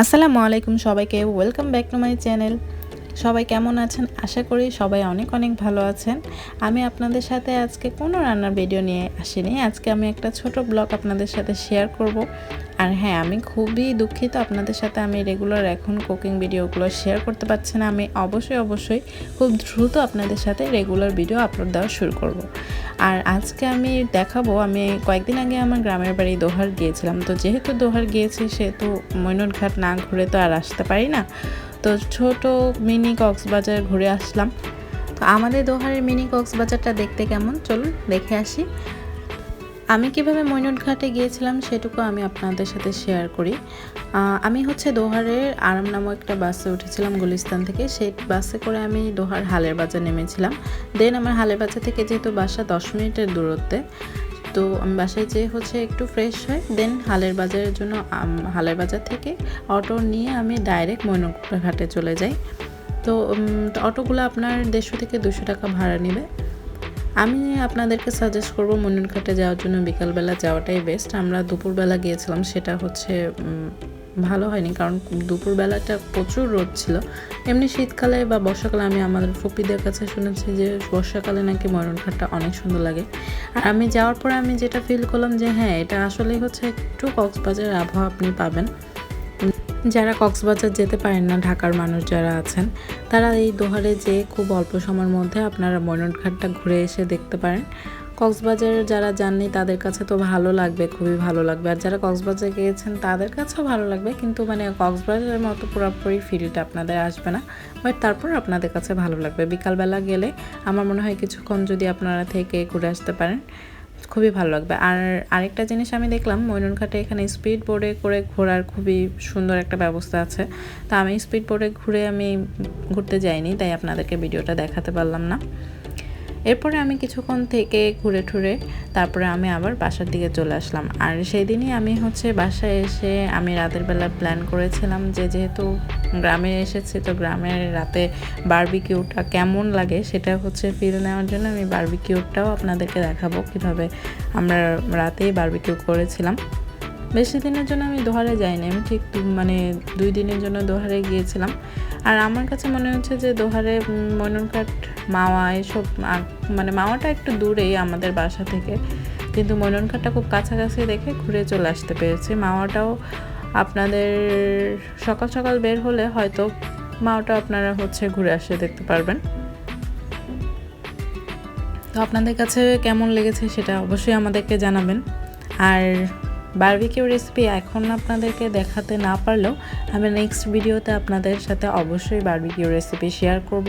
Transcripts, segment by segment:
আসসালামু আলাইকুম সবাইকে, welcome back to my channel. সবাই কেমন আছেন? আশা করি সবাই অনেক অনেক ভালো আছেন। আমি আপনাদের সাথে আজকে কোনো রান্নার ভিডিও নিয়ে আসিনি। আজকে আমি একটা ছোট ব্লগ আপনাদের সাথে শেয়ার করব। আর হ্যাঁ, আমি খুবই দুঃখিত, আপনাদের সাথে আমি রেগুলার এখন কুকিং ভিডিওগুলো শেয়ার করতে পারছি না। আমি অবশ্যই খুব দ্রুত আপনাদের সাথে রেগুলার ভিডিও আপলোড দেওয়া শুরু করব। আর আজকে আমি দেখাবো, আমি কয়েকদিন আগে আমার গ্রামের বাড়ি দোহার গিয়েছিলাম। তো যেহেতু দোহার গিয়েছি সেহেতু মৈনট ঘাট না ঘুরে তো আর আসতে পারি না। তো ছোট মিনি কক্সবাজার ঘুরে আসলাম। তো আমাদের দোহারের মিনি কক্সবাজারটা দেখতে কেমন, চলুন দেখে আসি। আমি কিভাবে মৈনট ঘাটে গিয়েছিলাম সেটুকু আমি আপনাদের সাথে শেয়ার করি। আমি দোহারের আরাম নামক একটা বাসে উঠেছিলাম গুলিস্তান থেকে। সেই বাসে করে আমি দোহার হালের বাজার নেমেছিলাম। দেন আমার হালের বাজার থেকে যেহেতু বাসা 10 মিনিটের দূরত্বে, তো আমি বাসায় যেয়ে একটু ফ্রেশ হয়ে দেন হালের বাজারের জন্য হালের বাজার থেকে অটো নিয়ে আমি ডাইরেক্ট মৈনট ঘাটে চলে যাই। তো অটোগুলো আপনার 150 থেকে 200 টাকা ভাড়া নেবে। আমি আপনাদেরকে সাজেস্ট করব মৈনট ঘাটে যাওয়ার জন্য বিকালবেলা যাওয়াটাই বেস্ট। আমরা দুপুরবেলা গিয়েছিলাম, সেটা ভালো হয়নি, কারণ দুপুরবেলাটা প্রচুর রোদ ছিল। এমনি শীতকালে বা বর্ষাকালে আমি আমাদের ফুপিদের কাছে শুনেছি যে বর্ষাকালে নাকি মৈনট ঘাটটা অনেক সুন্দর লাগে। আর আমি যাওয়ার পরে আমি যেটা ফিল করলাম যে হ্যাঁ, এটা আসলেই একটু কক্সবাজারের আবহাওয়া আপনি পাবেন। যারা কক্সবাজার যেতে পারেন না, ঢাকার মানুষ যারা আছেন, তারা এই দোহারে যেয়ে খুব অল্প সময়ের মধ্যে আপনারা মৈনট ঘাটটা ঘুরে এসে দেখতে পারেন। কক্সবাজার যারা যাননি তাদের কাছে তো ভালো লাগবে, খুবই ভালো লাগবে। আর যারা কক্সবাজার গিয়েছেন তাদের কাছেও ভালো লাগবে, কিন্তু কক্সবাজারের মতো পুরোপুরি ফিলটা আপনাদের আসবে না, বাট তারপর আপনাদের কাছে ভালো লাগবে। বিকালবেলা গেলে আমার মনে হয় কিছুক্ষণ যদি আপনারা থেকে ঘুরে আসতে পারেন, খুবই ভালো লাগবে। আর আরেকটা জিনিস আমি দেখলাম, মৈনট ঘাটে এখানে স্পিড বোর্ডে করে ঘোরার খুবই সুন্দর একটা ব্যবস্থা আছে। তা আমি স্পিড বোর্ডে ঘুরতে যাইনি, তাই আপনাদেরকে ভিডিওটা দেখাতে পারলাম না। এরপরে আমি কিছুক্ষণ থেকে ঘুরে ঠুরে তারপরে আমি আবার বাসার দিকে চলে আসলাম। আর সেই দিনই আমি বাসায় এসে আমি রাতের বেলা প্ল্যান করেছিলাম যে যেহেতু গ্রামে এসেছি, তো গ্রামের রাতে বারবিকিউটা কেমন লাগে সেটা ফিল নেওয়ার জন্য আমি বারবিকিউটাও আপনাদেরকে দেখাবো, কিভাবে আমরা রাতেই বারবিকিউ করেছিলাম। বেশি দিনের জন্য আমি দোহারে যাইনি, আমি ঠিক 2 দিনের জন্য দোহারে গিয়েছিলাম। আর আমার কাছে মনে হচ্ছে যে দোহারে মৈনট ঘাট, মাওয়া এসব মাওয়াটা একটু দূরেই আমাদের বাসা থেকে, কিন্তু মৈনট ঘাটটা খুব কাছাকাছি দেখে ঘুরে চলে আসতে পেরেছি। মাওয়াটাও আপনাদের সকাল সকাল বের হলে হয়তো মাওয়াটা আপনারা ঘুরে আসে দেখতে পারবেন। তো আপনাদের কাছে কেমন লেগেছে সেটা অবশ্যই আমাদেরকে জানাবেন। আর বারবিকিউ রেসিপি এখন আপনাদেরকে দেখাতে না পারলেও আমি নেক্সট ভিডিওতে আপনাদের সাথে অবশ্যই বারবিকিউ রেসিপি শেয়ার করব।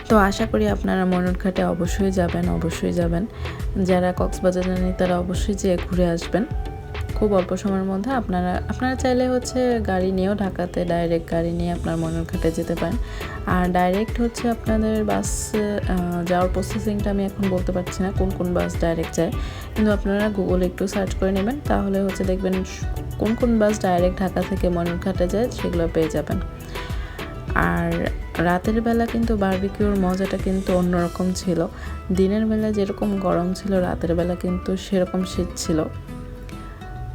তো আশা করি আপনারা মৈনট ঘাটে অবশ্যই যাবেন। যারা কক্সবাজার জানেন তারা অবশ্যই যেয়ে ঘুরে আসবেন খুব অল্প সময়ের মধ্যে। আপনারা চাইলে গাড়ি নিয়েও ঢাকাতে ডাইরেক্ট গাড়ি নিয়ে আপনার মৈনট ঘাটে যেতে পারেন। আর ডাইরেক্ট আপনাদের বাস যাওয়ার প্রসেসিংটা আমি এখন বলতে পারছি না কোন বাস ডাইরেক্ট যায়, কিন্তু আপনারা গুগলে একটু সার্চ করে নেবেন, তাহলে দেখবেন কোন বাস ডাইরেক্ট ঢাকা থেকে মৈনট ঘাটে যায় সেগুলো পেয়ে যাবেন। আর রাতের বেলা কিন্তু বারবিকিউর মজাটা কিন্তু অন্যরকম ছিল। দিনের বেলা যেরকম গরম ছিল, রাতের বেলা কিন্তু সেরকম শীত ছিল।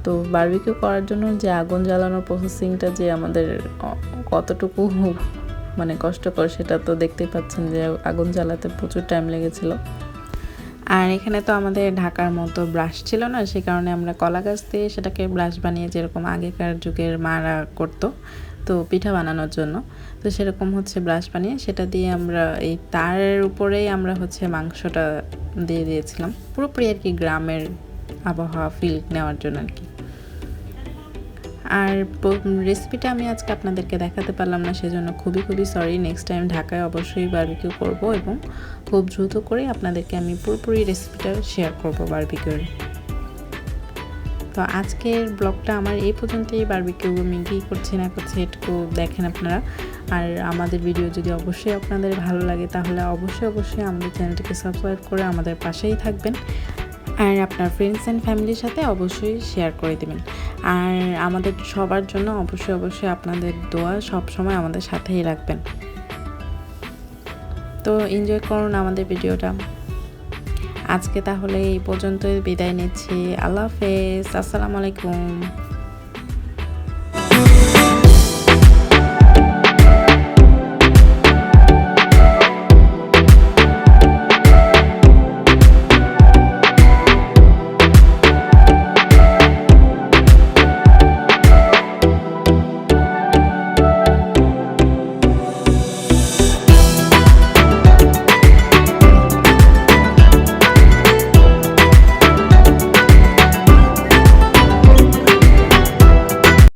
তো বারবিকিউ করার জন্য যে আগুন জ্বালানোর প্রসেসিংটা যে আমাদের কতটুকু কষ্টকর, সেটা তো দেখতেই পাচ্ছেন যে আগুন জ্বালাতে প্রচুর টাইম লেগেছিল। আর এখানে তো আমাদের ঢাকার মতো ব্রাশ ছিল না, সে কারণে আমরা কলা গাছ দিয়ে সেটাকে ব্রাশ বানিয়ে, যেরকম আগেকার যুগের মারা করতো তো পিঠা বানানোর জন্য, তো সেরকম ব্রাশ বানিয়ে সেটা দিয়ে আমরা এই তারের উপরেই আমরা মাংসটা দিয়ে দিয়েছিলাম, পুরোপুরি আর কি গ্রামের আবহাওয়া ফিল নেওয়ার জন্য আর কি। আর রেসিপিটা আমি আজকে আপনাদেরকে দেখাতে পারলাম না, সেজন্য খুবই সরি। নেক্সট টাইম ঢাকায় অবশ্যই বারবিকিউ করব এবং খুব দ্রুত করে আপনাদেরকে আমি পুরোপুরি রেসিপিটা শেয়ার করব বারবিকিউর। তো আজকের ব্লগটা আমার এই পর্যন্তই। বারবিকিউ আমি কী করছি না করছি এটুকু দেখেন আপনারা। আর আমাদের ভিডিও যদি অবশ্যই আপনাদের ভালো লাগে, তাহলে অবশ্যই আমাদের চ্যানেলটিকে সাবস্ক্রাইব করে আমাদের পাশেই থাকবেন। আর আপনার ফ্রেন্ডস অ্যান্ড ফ্যামিলির সাথে অবশ্যই শেয়ার করে দেবেন। আর আমাদের সবার জন্য অবশ্যই আপনাদের দোয়া সবসময় আমাদের সাথেই রাখবেন। তো এনজয় করুন আমাদের ভিডিওটা। আজকে তাহলে এই পর্যন্তই বিদায় নিচ্ছি। আল্লাহ হাফেজ, আসসালামু আলাইকুম।